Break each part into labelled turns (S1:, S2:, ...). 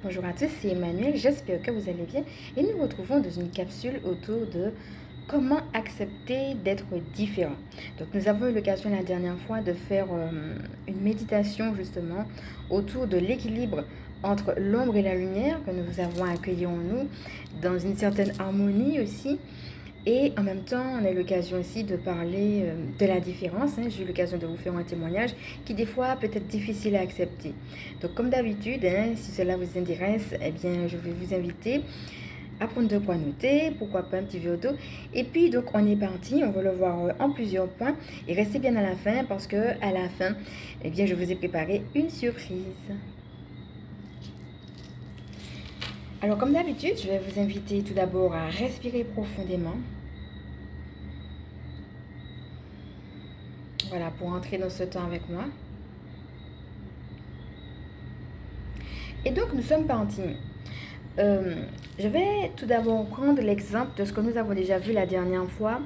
S1: Bonjour à tous, c'est Emmanuel, j'espère que vous allez bien et nous nous retrouvons dans une capsule autour de comment accepter d'être différent. Donc nous avons eu l'occasion la dernière fois de faire une méditation justement autour de l'équilibre entre l'ombre et la lumière que nous avons accueilli en nous dans une certaine harmonie aussi. Et en même temps, on a eu l'occasion aussi de parler de la différence. J'ai eu l'occasion de vous faire un témoignage qui des fois peut être difficile à accepter. Donc comme d'habitude, si cela vous intéresse, eh bien, je vais vous inviter à prendre de quoi noter, pourquoi pas un petit verre d'eau. Et puis donc on est parti, on va le voir en plusieurs points. Et restez bien à la fin parce que à la fin, eh bien, je vous ai préparé une surprise. Alors comme d'habitude, je vais vous inviter tout d'abord à respirer profondément. Voilà, pour entrer dans ce temps avec moi. Et donc, nous sommes partis. Je vais tout d'abord prendre l'exemple de ce que nous avons déjà vu la dernière fois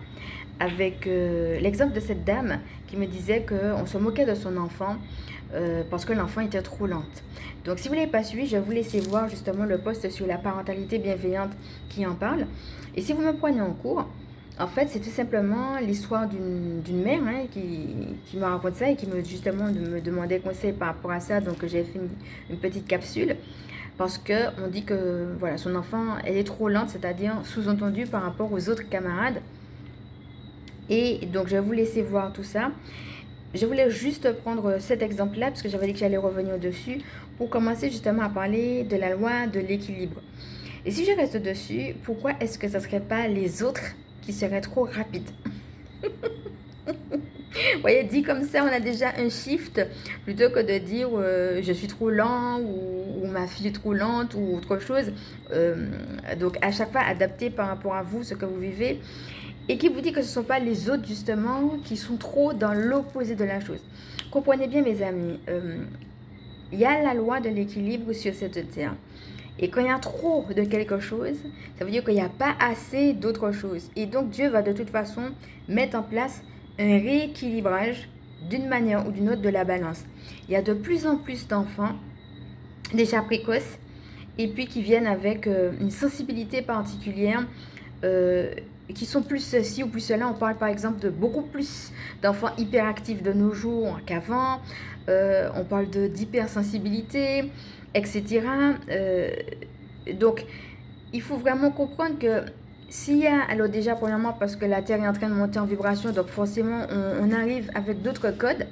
S1: avec l'exemple de cette dame qui me disait qu'on se moquait de son enfant parce que l'enfant était trop lente. Donc, si vous ne l'avez pas suivi, je vais vous laisser voir justement le post sur la parentalité bienveillante qui en parle. Et si vous me prenez en cours, en fait, c'est tout simplement l'histoire d'une mère qui me raconte ça et qui me justement me demandait conseil par rapport à ça. Donc, j'ai fait une petite capsule parce qu'on dit que voilà, son enfant, elle est trop lente, c'est-à-dire sous-entendu par rapport aux autres camarades. Et donc, je vais vous laisser voir tout ça. Je voulais juste prendre cet exemple-là parce que j'avais dit que j'allais revenir dessus pour commencer justement à parler de la loi de l'équilibre. Et si je reste dessus, pourquoi est-ce que ça ne serait pas les autres qui seraient trop rapides? Vous voyez, dit comme ça, on a déjà un shift plutôt que de dire je suis trop lent ou ma fille est trop lente ou autre chose. Donc, à chaque fois, adapté par rapport à vous, ce que vous vivez. Et qui vous dit que ce ne sont pas les autres, justement, qui sont trop dans l'opposé de la chose. Comprenez bien, mes amis, il y a la loi de l'équilibre sur cette terre. Et quand il y a trop de quelque chose, ça veut dire qu'il n'y a pas assez d'autre chose. Et donc, Dieu va de toute façon mettre en place un rééquilibrage d'une manière ou d'une autre de la balance. Il y a de plus en plus d'enfants déjà précoces et puis qui viennent avec une sensibilité particulière qui sont plus ceci ou plus cela. On parle par exemple de beaucoup plus d'enfants hyperactifs de nos jours qu'avant. On parle d'hypersensibilité, etc. Donc, il faut vraiment comprendre que s'il y a, alors déjà premièrement parce que la Terre est en train de monter en vibration, donc forcément on arrive avec d'autres codes,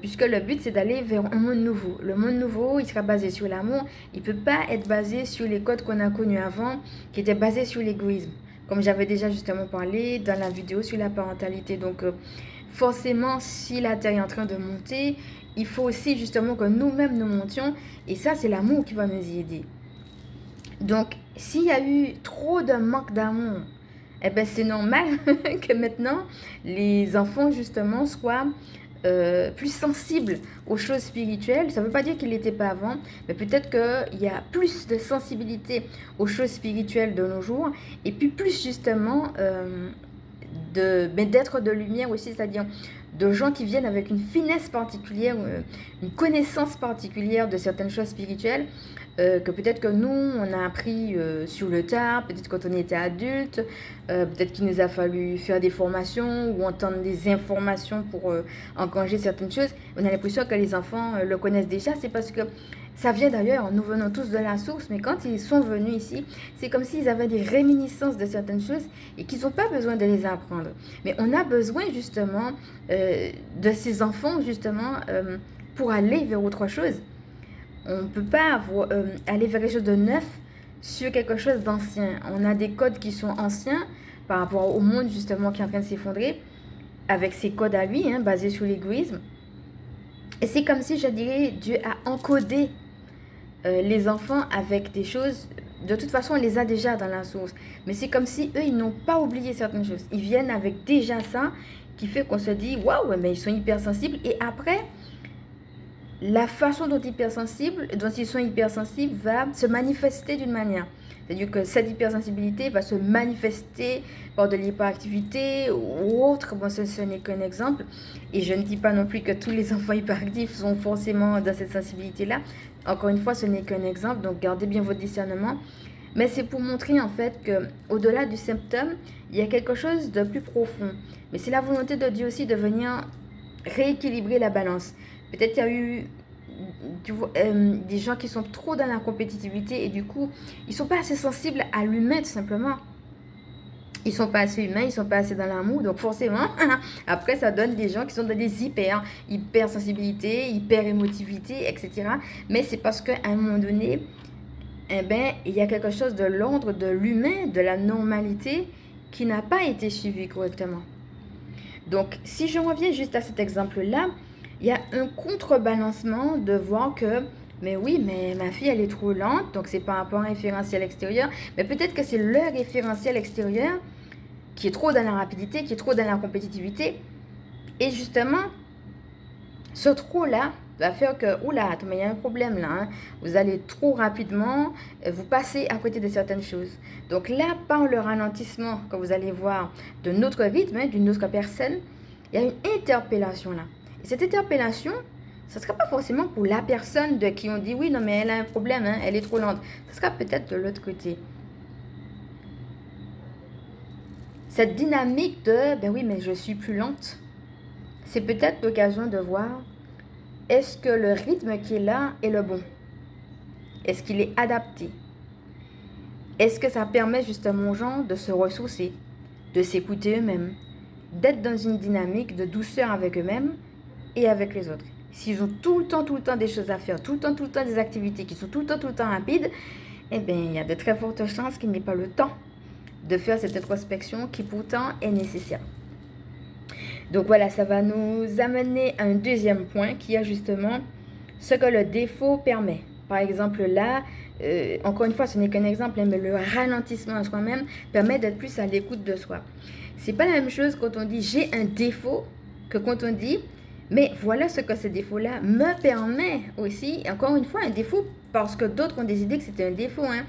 S1: puisque le but c'est d'aller vers un monde nouveau. Le monde nouveau, il sera basé sur l'amour, il ne peut pas être basé sur les codes qu'on a connus avant, qui étaient basés sur l'égoïsme, comme j'avais déjà justement parlé dans la vidéo sur la parentalité. Donc forcément, si la Terre est en train de monter, il faut aussi justement que nous-mêmes nous montions, et ça c'est l'amour qui va nous y aider. Donc, s'il y a eu trop de manque d'amour, eh ben, c'est normal que maintenant, les enfants, justement, soient plus sensibles aux choses spirituelles. Ça ne veut pas dire qu'ils ne l'étaient pas avant, mais peut-être qu'il y a plus de sensibilité aux choses spirituelles de nos jours, et puis plus, justement, d'être de lumière aussi, c'est-à-dire de gens qui viennent avec une finesse particulière, une connaissance particulière de certaines choses spirituelles, que peut-être que nous, on a appris sur le tard, peut-être quand on était adulte, peut-être qu'il nous a fallu faire des formations ou entendre des informations pour engranger certaines choses. On a l'impression que les enfants le connaissent déjà, c'est parce que ça vient d'ailleurs, nous venons tous de la source, mais quand ils sont venus ici, c'est comme s'ils avaient des réminiscences de certaines choses et qu'ils n'ont pas besoin de les apprendre. Mais on a besoin justement de ces enfants, justement, pour aller vers autre chose. On ne peut pas aller vers quelque chose de neuf sur quelque chose d'ancien. On a des codes qui sont anciens par rapport au monde justement qui est en train de s'effondrer, avec ses codes à lui, basés sur l'égoïsme. Et c'est comme si, je dirais, Dieu a encodé les enfants avec des choses. De toute façon, on les a déjà dans la source. Mais c'est comme si eux, ils n'ont pas oublié certaines choses. Ils viennent avec déjà ça, qui fait qu'on se dit, waouh, mais ils sont hypersensibles. Et après, la façon dont ils sont hypersensibles va se manifester d'une manière. C'est-à-dire que cette hypersensibilité va se manifester par de l'hyperactivité ou autre. Bon, ce n'est qu'un exemple. Et je ne dis pas non plus que tous les enfants hyperactifs sont forcément dans cette sensibilité-là. Encore une fois, ce n'est qu'un exemple. Donc, gardez bien votre discernement. Mais c'est pour montrer en fait que au-delà du symptôme, il y a quelque chose de plus profond. Mais c'est la volonté de Dieu aussi de venir rééquilibrer la balance. Peut-être qu'il y a eu des gens qui sont trop dans la compétitivité et du coup, ils sont pas assez sensibles à l'humain tout simplement. Ils sont pas assez humains, ils sont pas assez dans l'amour, donc forcément, après ça donne des gens qui sont dans des hyper sensibilité, hyper émotivité, etc. Mais c'est parce qu'à un moment donné, eh ben, il y a quelque chose de l'ordre de l'humain, de la normalité, qui n'a pas été suivi correctement. Donc, si je reviens juste à cet exemple-là, il y a un contrebalancement de voir que, mais oui, mais ma fille, elle est trop lente, donc c'est par rapport à un référentiel extérieur. Mais peut-être que c'est le référentiel extérieur qui est trop dans la rapidité, qui est trop dans la compétitivité. Et justement, ce trop-là va faire que, oula, attends, mais il y a un problème là. Hein. Vous allez trop rapidement, vous passez à côté de certaines choses. Donc là, par le ralentissement que vous allez voir de notre rythme, hein, d'une autre personne, il y a une interpellation là. Et cette interpellation, ce ne sera pas forcément pour la personne de qui on dit, oui, non, mais elle a un problème, hein, elle est trop lente. Ce sera peut-être de l'autre côté. Cette dynamique de, ben oui, mais je suis plus lente, c'est peut-être l'occasion de voir, est-ce que le rythme qui est là est le bon? Est-ce qu'il est adapté? Est-ce que ça permet justement aux gens de se ressourcer, de s'écouter eux-mêmes, d'être dans une dynamique de douceur avec eux-mêmes et avec les autres? S'ils ont tout le temps des choses à faire, tout le temps des activités qui sont tout le temps rapides, eh bien, il y a de très fortes chances qu'il n'y ait pas le temps de faire cette introspection qui pourtant est nécessaire. Donc voilà, ça va nous amener à un deuxième point qui est justement ce que le défaut permet. Par exemple là, encore une fois, ce n'est qu'un exemple, mais le ralentissement à soi-même permet d'être plus à l'écoute de soi. C'est pas la même chose quand on dit j'ai un défaut que quand on dit mais voilà ce que ce défaut-là me permet aussi. Encore une fois, un défaut parce que d'autres ont décidé que c'était un défaut. Hein.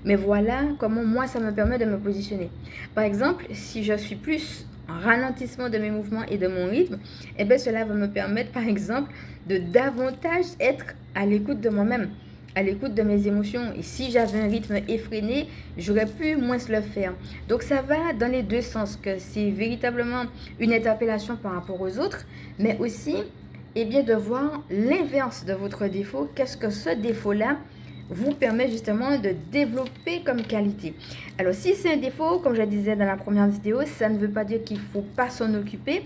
S1: Mais voilà comment moi ça me permet de me positionner. Par exemple, si je suis plus en ralentissement de mes mouvements et de mon rythme, eh bien cela va me permettre par exemple de davantage être à l'écoute de moi-même, à l'écoute de mes émotions. Et si j'avais un rythme effréné, j'aurais pu moins le faire. Donc ça va dans les deux sens, que c'est véritablement une interpellation par rapport aux autres, mais aussi eh bien, de voir l'inverse de votre défaut. Qu'est-ce que ce défaut-là vous permet justement de développer comme qualité. Alors si c'est un défaut, comme je disais dans la première vidéo, ça ne veut pas dire qu'il ne faut pas s'en occuper,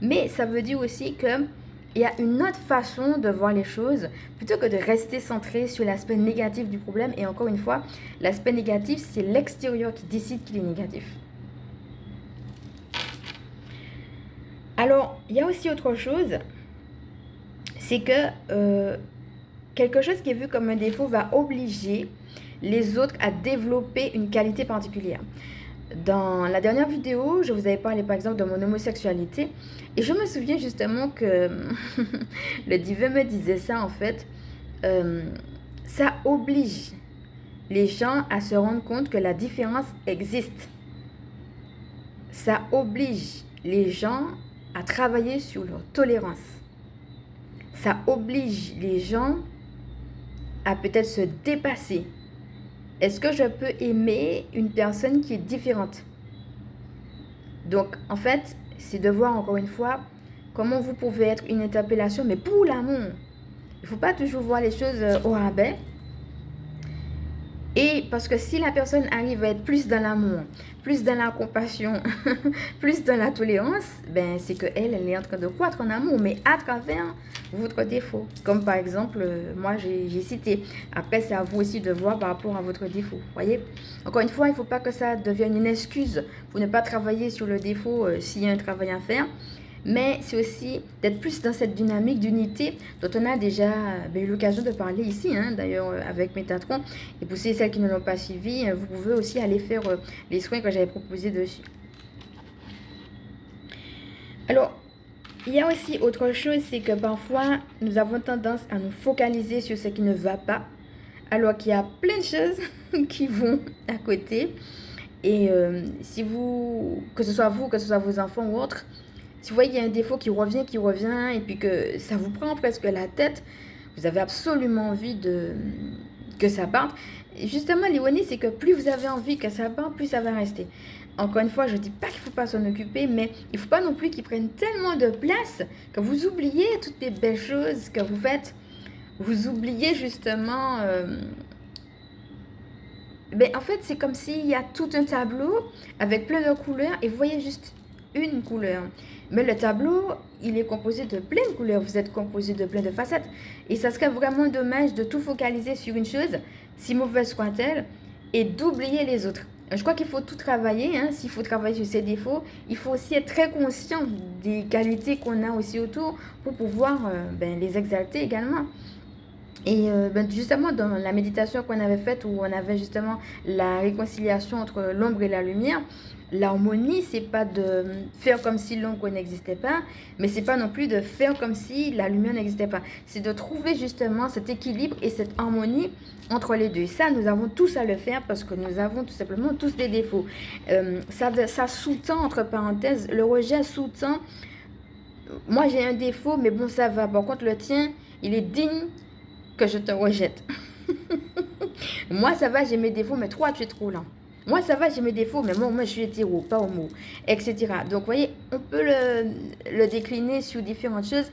S1: mais ça veut dire aussi que il y a une autre façon de voir les choses, plutôt que de rester centré sur l'aspect négatif du problème. Et encore une fois, l'aspect négatif, c'est l'extérieur qui décide qu'il est négatif. Alors, il y a aussi autre chose, c'est que quelque chose qui est vu comme un défaut va obliger les autres à développer une qualité particulière. Dans la dernière vidéo, je vous avais parlé par exemple de mon homosexualité et je me souviens justement que le divin me disait ça en fait, ça oblige les gens à se rendre compte que la différence existe. Ça oblige les gens à travailler sur leur tolérance. Ça oblige les gens à peut-être se dépasser. Est-ce que je peux aimer une personne qui est différente? Donc, en fait, c'est de voir encore une fois comment vous pouvez être une interpellation, mais pour l'amour. Il ne faut pas toujours voir les choses au rabais. Et parce que si la personne arrive à être plus dans l'amour, plus dans la compassion, plus dans la tolérance, ben c'est qu'elle est en train de croître en amour, mais à travers votre défaut. Comme par exemple, moi j'ai cité. Après, c'est à vous aussi de voir par rapport à votre défaut. Voyez. Encore une fois, il ne faut pas que ça devienne une excuse pour ne pas travailler sur le défaut s'il y a un travail à faire. Mais c'est aussi d'être plus dans cette dynamique d'unité dont on a déjà eu l'occasion de parler ici, hein, d'ailleurs avec Métatron. Et pour celles qui ne l'ont pas suivi, vous pouvez aussi aller faire les soins que j'avais proposés dessus. Alors, Il y a aussi autre chose, c'est que parfois, nous avons tendance à nous focaliser sur ce qui ne va pas, alors qu'il y a plein de choses qui vont à côté. Et si vous, que ce soit vous, que ce soit vos enfants ou autres, si vous voyez qu'il y a un défaut qui revient, et puis que ça vous prend presque la tête, vous avez absolument envie que ça parte. Et justement, l'ironie, c'est que plus vous avez envie que ça parte, plus ça va rester. Encore une fois, je ne dis pas qu'il ne faut pas s'en occuper, mais il ne faut pas non plus qu'ils prennent tellement de place que vous oubliez toutes les belles choses que vous faites. Vous oubliez justement... en fait, c'est comme s'il y a tout un tableau avec plein de couleurs et vous voyez juste une couleur. Mais le tableau, il est composé de plein de couleurs. Vous êtes composé de plein de facettes. Et ça serait vraiment dommage de tout focaliser sur une chose, si mauvaise soit-elle, et d'oublier les autres. Je crois qu'il faut tout travailler. Hein. S'il faut travailler sur ses défauts, il faut aussi être très conscient des qualités qu'on a aussi autour pour pouvoir les exalter également. Et justement, dans la méditation qu'on avait faite, où on avait justement la réconciliation entre l'ombre et la lumière, l'harmonie, c'est pas de faire comme si l'ombre n'existait pas, mais c'est pas non plus de faire comme si la lumière n'existait pas. C'est de trouver justement cet équilibre et cette harmonie entre les deux. Et ça, nous avons tous à le faire parce que nous avons tout simplement tous des défauts. Ça sous-tend, entre parenthèses, le rejet sous-tend, moi j'ai un défaut, mais bon, ça va. Par contre, le tien, il est digne que je te rejette. Moi, ça va, j'ai mes défauts, mais toi, tu es trop lent. Moi, ça va, j'ai mes défauts, mais moi, je suis hétéro, pas homo, etc. Donc, vous voyez, on peut le décliner sur différentes choses.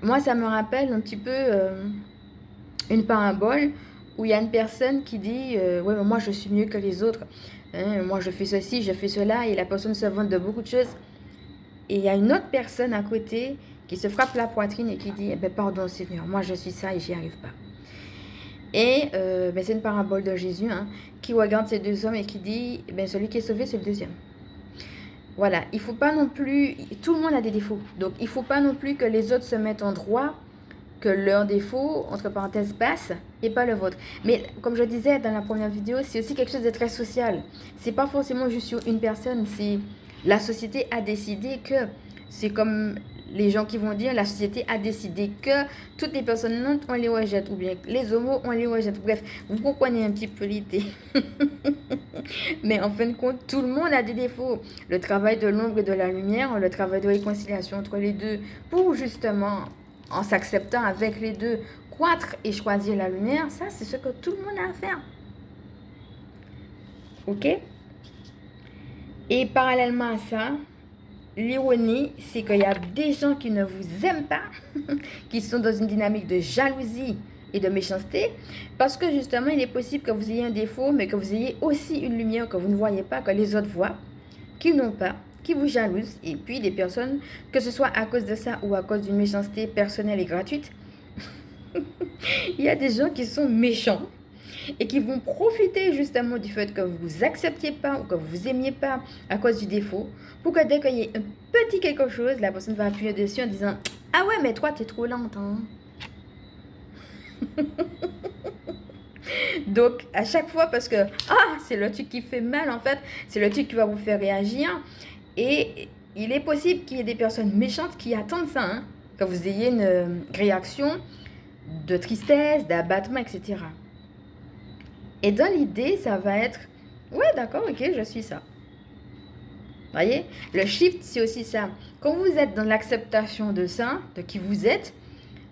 S1: Moi, ça me rappelle un petit peu une parabole où il y a une personne qui dit ouais, mais moi, je suis mieux que les autres. Hein, moi, je fais ceci, je fais cela, et la personne se vante de beaucoup de choses. Et il y a une autre personne à côté qui se frappe la poitrine et qui dit pardon Seigneur, moi je suis ça et j'y arrive pas. Et c'est une parabole de Jésus qui regarde ces deux hommes et qui dit celui qui est sauvé, c'est le deuxième. Voilà, il faut pas non plus, tout le monde a des défauts, donc il faut pas non plus que les autres se mettent en droit, que leur défaut, entre parenthèses, passe et pas le vôtre. Mais comme je disais dans la première vidéo, c'est aussi quelque chose de très social. C'est pas forcément juste sur une personne, c'est la société a décidé que, c'est comme les gens qui vont dire la société a décidé que toutes les personnes non, on les rejette, ou bien les homos, on les rejette. Bref, vous comprenez un petit peu l'idée. Mais en fin de compte, tout le monde a des défauts. Le travail de l'ombre et de la lumière, le travail de réconciliation entre les deux, pour justement, en s'acceptant avec les deux, croître et choisir la lumière, ça c'est ce que tout le monde a à faire. Ok? Et parallèlement à ça, l'ironie, c'est qu'il y a des gens qui ne vous aiment pas, qui sont dans une dynamique de jalousie et de méchanceté, parce que justement, il est possible que vous ayez un défaut, mais que vous ayez aussi une lumière que vous ne voyez pas, que les autres voient, qui n'ont pas, qui vous jalousent, et puis des personnes, que ce soit à cause de ça ou à cause d'une méchanceté personnelle et gratuite, il y a des gens qui sont méchants, et qui vont profiter justement du fait que vous vous acceptiez pas ou que vous vous aimiez pas à cause du défaut, pour que dès qu'il y ait un petit quelque chose, la personne va appuyer dessus en disant « Ah ouais, mais toi, t'es trop lente, hein ?» Donc, à chaque fois, parce que c'est le truc qui fait mal, en fait, c'est le truc qui va vous faire réagir, et il est possible qu'il y ait des personnes méchantes qui attendent ça, que vous ayez une réaction de tristesse, d'abattement, etc. Et dans l'idée, ça va être, ouais, d'accord, ok, je suis ça. Voyez, le shift, c'est aussi ça. Quand vous êtes dans l'acceptation de ça, de qui vous êtes,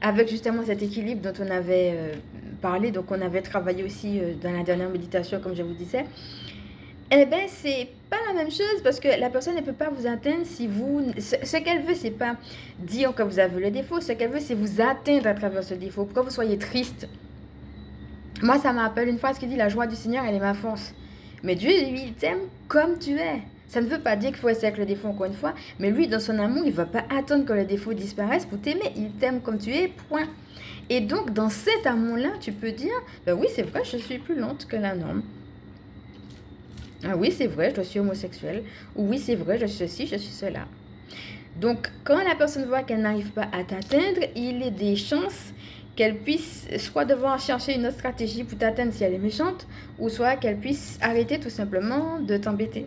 S1: avec justement cet équilibre dont on avait parlé, donc on avait travaillé aussi dans la dernière méditation, comme je vous disais, c'est pas la même chose parce que la personne ne peut pas vous atteindre si vous... Ce qu'elle veut, c'est pas dire que vous avez le défaut, ce qu'elle veut, c'est vous atteindre à travers ce défaut, pour que vous soyez triste. Moi, ça m'appelle une phrase qui dit « La joie du Seigneur, elle est ma force ». Mais Dieu, lui, il t'aime comme tu es. Ça ne veut pas dire qu'il faut rester avec le défaut encore une fois, mais lui, dans son amour, il ne va pas attendre que le défaut disparaisse pour t'aimer. Il t'aime comme tu es, point. Et donc, dans cet amour-là, tu peux dire « oui, c'est vrai, je suis plus lente que la norme. Ah oui, c'est vrai, je suis homosexuelle. Ou oui, c'est vrai, je suis ceci, je suis cela. » Donc, quand la personne voit qu'elle n'arrive pas à t'atteindre, il y a des chances qu'elle puisse soit devoir chercher une autre stratégie pour t'atteindre si elle est méchante, ou soit qu'elle puisse arrêter tout simplement de t'embêter.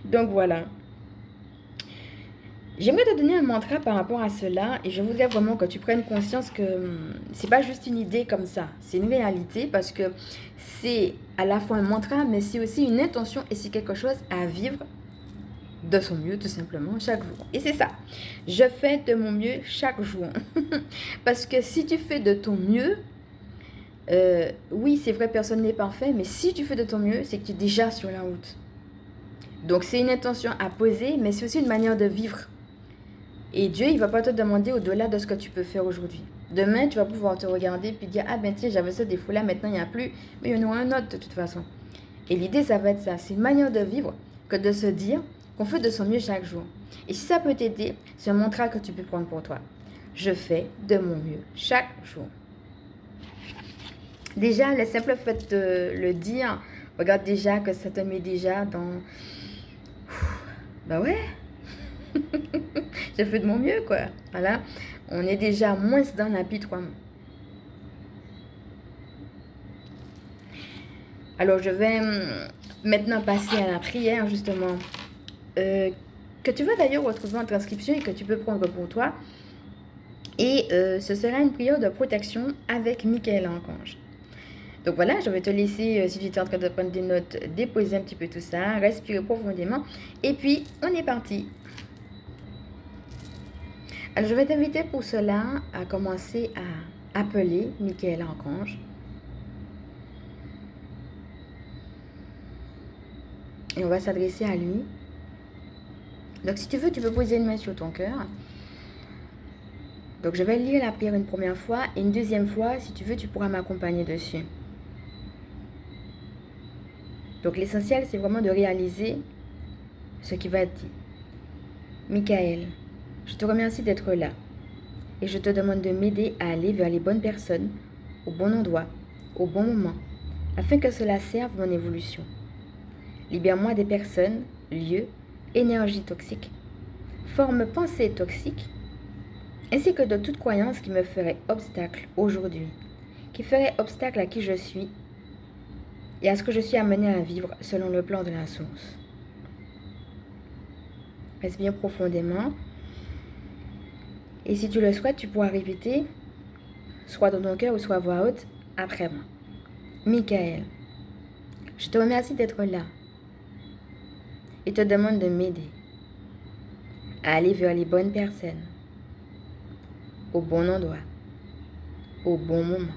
S1: Donc voilà. J'aimerais te donner un mantra par rapport à cela et je voudrais vraiment que tu prennes conscience que c'est pas juste une idée comme ça, c'est une réalité parce que c'est à la fois un mantra mais c'est aussi une intention et c'est quelque chose à vivre de son mieux tout simplement chaque jour. Et c'est ça, je fais de mon mieux chaque jour. Parce que si tu fais de ton mieux, oui c'est vrai personne n'est parfait, mais si tu fais de ton mieux, c'est que tu es déjà sur la route. Donc c'est une intention à poser, mais c'est aussi une manière de vivre. Et Dieu, il ne va pas te demander au-delà de ce que tu peux faire aujourd'hui. Demain, tu vas pouvoir te regarder puis dire, ah ben tiens, j'avais ce défaut-là, maintenant il n'y a plus, mais il y en aura un autre de toute façon. Et l'idée, ça va être ça, c'est une manière de vivre que de se dire qu'on fait de son mieux chaque jour. Et si ça peut t'aider, c'est un mantra que tu peux prendre pour toi. Je fais de mon mieux chaque jour. Déjà, le simple fait de le dire, regarde déjà que ça te met déjà dans... Ben ouais, j'ai fait de mon mieux, quoi. Voilà. On est déjà moins dans l'apitoiement. Alors, je vais maintenant passer à la prière, justement. Que tu vas d'ailleurs retrouver en transcription et que tu peux prendre pour toi. Et ce sera une prière de protection avec Michael Archange. Donc voilà, je vais te laisser, si tu es en train de prendre des notes, déposer un petit peu tout ça, respirer profondément. Et puis, on est parti. Alors, je vais t'inviter pour cela à commencer à appeler Michael Archange. Et on va s'adresser à lui. Donc, si tu veux, tu peux poser une main sur ton cœur. Donc, je vais lire la prière une première fois. Et une deuxième fois, si tu veux, tu pourras m'accompagner dessus. Donc, l'essentiel, c'est vraiment de réaliser ce qui va être dit. Michael, je te remercie d'être là. Et je te demande de m'aider à aller vers les bonnes personnes, au bon endroit, au bon moment, afin que cela serve mon évolution. Libère-moi des personnes, lieux, énergies toxiques, formes pensées toxiques, ainsi que de toute croyance qui me ferait obstacle aujourd'hui, qui ferait obstacle à qui je suis et à ce que je suis amené à vivre selon le plan de la source. Reste bien profondément. Et si tu le souhaites, tu pourras répéter, soit dans ton cœur ou soit à voix haute, après moi. Michael, je te remercie d'être là et te demande de m'aider à aller vers les bonnes personnes, au bon endroit, au bon moment,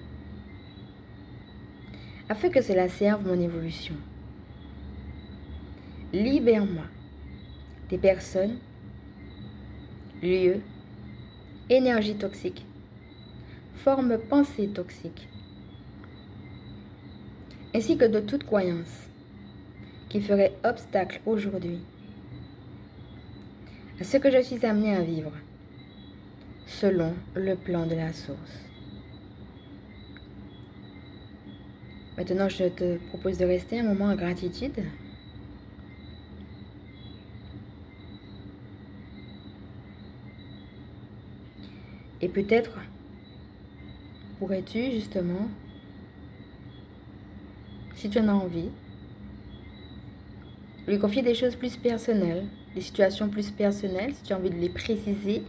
S1: afin que cela serve mon évolution. Libère-moi des personnes, lieux, énergies toxiques, formes pensées toxiques, ainsi que de toute croyance qui ferait obstacle aujourd'hui à ce que je suis amené à vivre selon le plan de la source. Maintenant, je te propose de rester un moment en gratitude. Et peut-être pourrais-tu justement, si tu en as envie, lui confier des choses plus personnelles, des situations plus personnelles, si tu as envie de les préciser.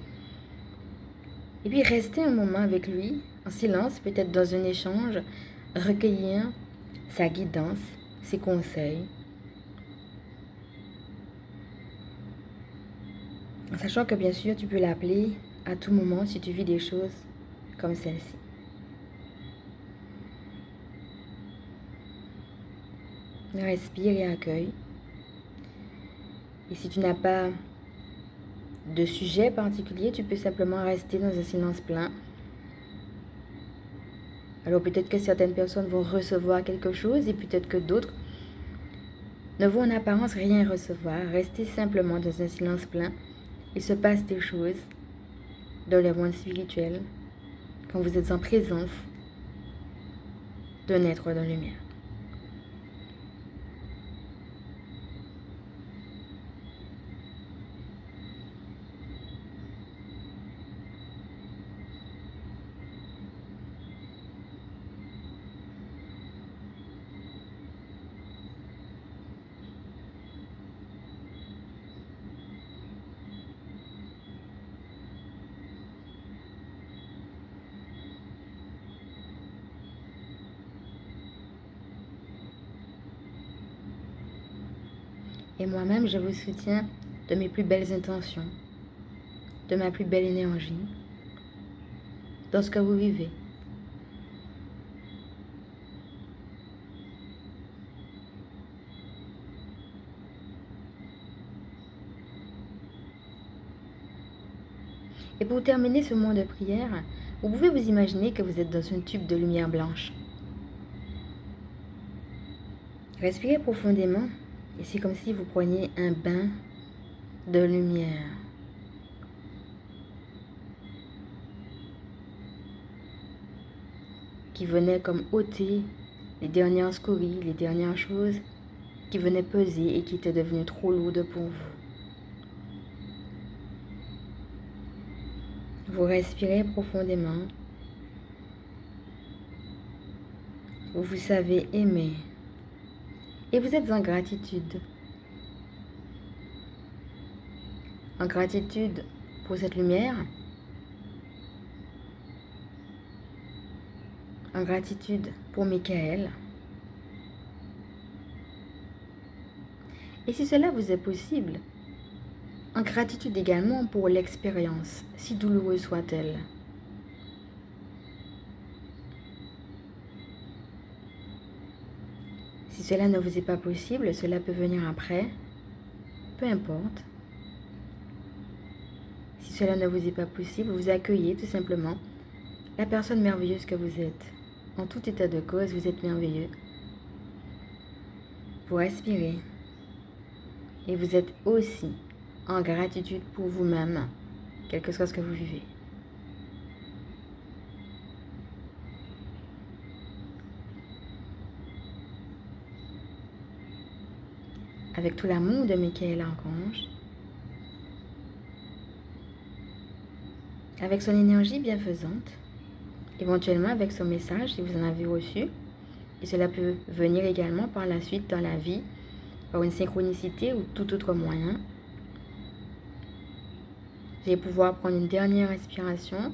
S1: Et puis rester un moment avec lui, en silence, peut-être dans un échange, recueillir sa guidance, ses conseils. En sachant que bien sûr, tu peux l'appeler à tout moment si tu vis des choses comme celle-ci. Respire et accueille. Et si tu n'as pas de sujet particulier, tu peux simplement rester dans un silence plein. Alors peut-être que certaines personnes vont recevoir quelque chose et peut-être que d'autres ne vont en apparence rien recevoir. Restez simplement dans un silence plein. Il se passe des choses dans le monde spirituel quand vous êtes en présence d'un être de lumière. Et moi-même, je vous soutiens de mes plus belles intentions, de ma plus belle énergie, dans ce que vous vivez. Et pour terminer ce moment de prière, vous pouvez vous imaginer que vous êtes dans un tube de lumière blanche. Respirez profondément et c'est comme si vous preniez un bain de lumière. Qui venait comme ôter les dernières scories, les dernières choses qui venaient peser et qui étaient devenues trop lourdes pour vous. Vous respirez profondément. Vous vous savez aimer. Et vous êtes en gratitude. En gratitude pour cette lumière. En gratitude pour Michael. Et si cela vous est possible, en gratitude également pour l'expérience, si douloureuse soit-elle. Si cela ne vous est pas possible, cela peut venir après, peu importe. Si cela ne vous est pas possible, vous accueillez tout simplement la personne merveilleuse que vous êtes. En tout état de cause, vous êtes merveilleux. Vous respirez. Et vous êtes aussi en gratitude pour vous-même, quel que soit ce que vous vivez. Avec tout l'amour de Michael Archange, avec son énergie bienfaisante, éventuellement avec son message si vous en avez reçu, et cela peut venir également par la suite dans la vie, par une synchronicité ou tout autre moyen. Vous allez pouvoir prendre une dernière respiration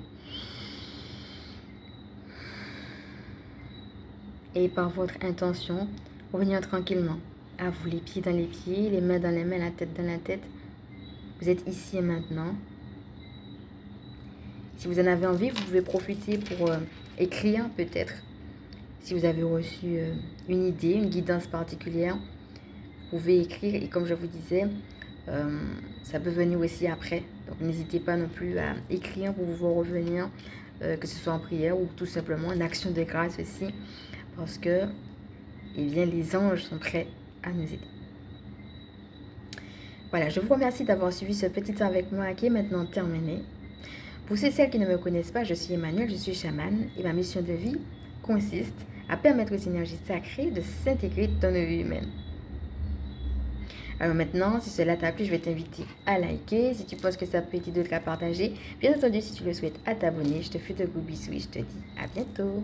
S1: et par votre intention, revenir tranquillement. À vous, les pieds dans les pieds, les mains dans les mains, la tête dans la tête. Vous êtes ici et maintenant. Si vous en avez envie, vous pouvez profiter pour écrire peut-être. Si vous avez reçu une idée, une guidance particulière, vous pouvez écrire. Et comme je vous disais, ça peut venir aussi après. Donc n'hésitez pas non plus à écrire pour pouvoir revenir, que ce soit en prière ou tout simplement en action de grâce aussi. Parce que les anges sont prêts à nous aider. Voilà, je vous remercie d'avoir suivi ce petit temps avec moi qui est maintenant terminé. Pour ceux et celles qui ne me connaissent pas, je suis Emmanuelle, je suis chamane et ma mission de vie consiste à permettre aux énergies sacrées de s'intégrer dans nos vies humaines. Alors maintenant, si cela t'a plu, je vais t'inviter à liker. Si tu penses que ça peut aider d'autres à partager, bien entendu, si tu le souhaites, à t'abonner. Je te fais de gros bisous et je te dis à bientôt.